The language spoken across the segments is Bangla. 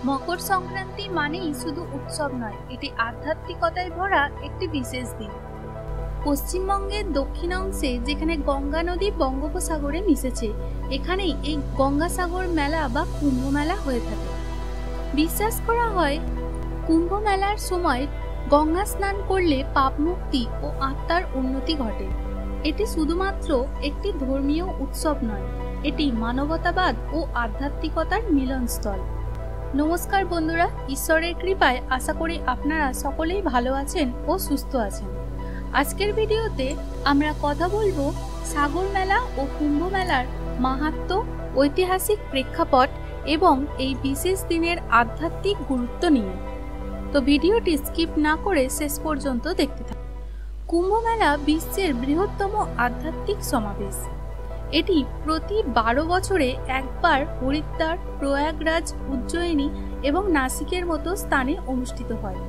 মকর সংক্রান্তি মানেই শুধু উৎসব নয়, এটি আধ্যাত্মিকতায় ভরা একটি বিশেষ দিন। পশ্চিমবঙ্গের দক্ষিণ অংশে যেখানে গঙ্গা নদী বঙ্গোপসাগরে মিশেছে, এখানেই এই গঙ্গাসাগর মেলা বা কুম্ভ মেলা হয়ে থাকে। বিশ্বাস করা হয় কুম্ভ মেলার সময় গঙ্গা স্নান করলে পাপ মুক্তি ও আত্মার উন্নতি ঘটে। এটি শুধুমাত্র একটি ধর্মীয় উৎসব নয়, এটি মানবতাবাদ ও আধ্যাত্মিকতার মিলনস্থল। নমস্কার বন্ধুরা, ঈশ্বরের কৃপায় আশা করি আপনারা সকলেই ভালো আছেন ও সুস্থ আছেন। আজকের ভিডিওতে আমরা কথা বলবো সাগর মেলা ও কুম্ভ মেলার মাহাত্ম্য, ঐতিহাসিক প্রেক্ষাপট এবং এই বিশেষ দিনের আধ্যাত্মিক গুরুত্ব নিয়ে। তো ভিডিওটি স্কিপ না করে শেষ পর্যন্ত দেখতে থাকুন। কুম্ভ মেলা বিশ্বের বৃহত্তম আধ্যাত্মিক সমাবেশ। এটি প্রতি 12 বছরে একবার হরিদ্বার, প্রয়াগরাজ, উজ্জয়িনী এবং নাসিকের মতো স্থানে অনুষ্ঠিত হয়।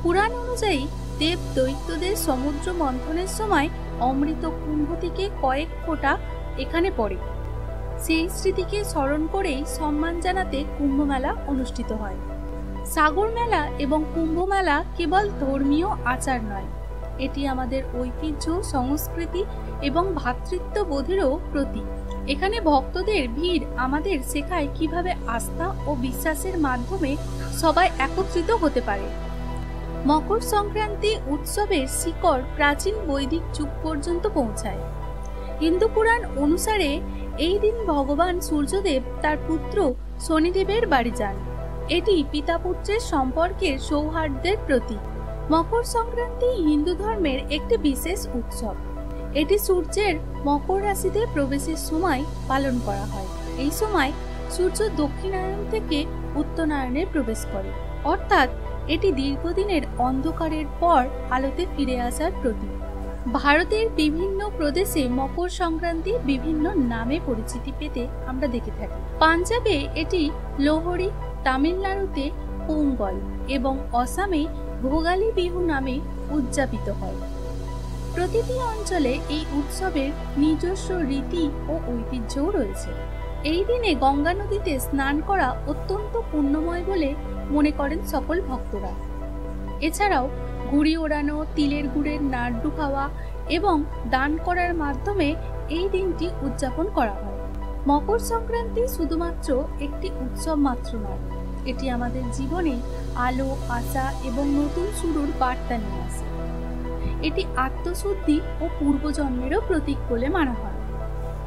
পুরাণ অনুযায়ী দেব দৈত্যদের সমুদ্র মন্থনের সময় অমৃত কুম্ভ থেকে কয়েক ফোঁটা এখানে পড়ে। সেই স্মৃতিকে স্মরণ করেই সম্মান জানাতে কুম্ভ মেলা অনুষ্ঠিত হয়। সাগর মেলা এবং কুম্ভ মেলা কেবল ধর্মীয় আচার নয়, এটি আমাদের ঐতিহ্য, সংস্কৃতি এবং ভ্রাতৃত্ববোধেরও প্রতীক। এখানে ভক্তদের ভিড় আমাদের শেখায় কিভাবে আস্থা ও বিশ্বাসের মাধ্যমে সবাই একত্রিত হতে পারে। মকর সংক্রান্তি উৎসবের শিকড় প্রাচীন বৈদিক যুগ পর্যন্ত পৌঁছায়। হিন্দু পুরাণ অনুসারে এই দিন ভগবান সূর্যদেব তার পুত্র শনিদেবের বাড়ি যান। এটি পিতা পুত্রের সম্পর্কের সৌহার্দ্যের প্রতীক। মকর সংক্রান্তি হিন্দু ধর্মের একটি বিশেষ উৎসব। এটি সূর্যের মকর রাশিতে প্রবেশের সময় পালন করা হয়। এই সময় সূর্য দক্ষিণায়ন থেকে উত্তরায়ণে প্রবেশ করে, অর্থাৎ এটি দীর্ঘদিনের অন্ধকারের পর আলোতে ফিরে আসার প্রতীক। ভারতের বিভিন্ন প্রদেশে মকর সংক্রান্তি বিভিন্ন নামে পরিচিতি পেতে আমরা দেখে থাকি। পাঞ্জাবে এটি লোহড়ি, তামিলনাড়ুতে পোঙ্গল এবং অসমে ভোগালী বিহু নামে উদযাপিত হয়। প্রতিটি অঞ্চলে এই উৎসবের নিজস্ব রীতি ও ঐতিহ্যও রয়েছে। এই দিনে গঙ্গা নদীতে স্নান করা অত্যন্ত পুণ্যময় বলে মনে করেন সকল ভক্তরা। এছাড়াও ঘুড়ি ওড়ানো, তিলের গুড়ের নাড়ু খাওয়া এবং দান করার মাধ্যমে এই দিনটি উদযাপন করা হয়। মকর সংক্রান্তি শুধুমাত্র একটি উৎসব মাত্র নয়, এটি আমাদের জীবনে আলো, আশা এবং নতুন শুরুর বার্তা নিয়ে আসে। এটি আত্মশুদ্ধি ও পূর্বজন্মেরও প্রতীক বলে মানা হয়।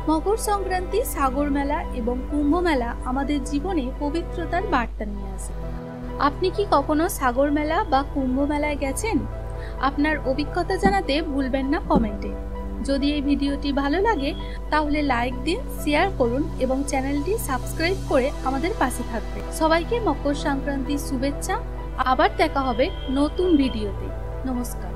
মকর সংক্রান্তি, সাগর মেলা এবং কুম্ভ মেলা আমাদের জীবনে পবিত্রতার বার্তা নিয়ে আসে। আপনি কি কখনো সাগর মেলা বা কুম্ভ মেলায় গেছেন? আপনার অভিজ্ঞতা জানাতে ভুলবেন না কমেন্টে। যদি এই ভিডিওটি ভালো লাগে তাহলে লাইক দিন, শেয়ার করুন এবং চ্যানেলটি সাবস্ক্রাইব করে আমাদের পাশে থাকবেন। সবাইকে মকর সংক্রান্তির শুভেচ্ছা। আবার দেখা হবে নতুন ভিডিওতে। নমস্কার।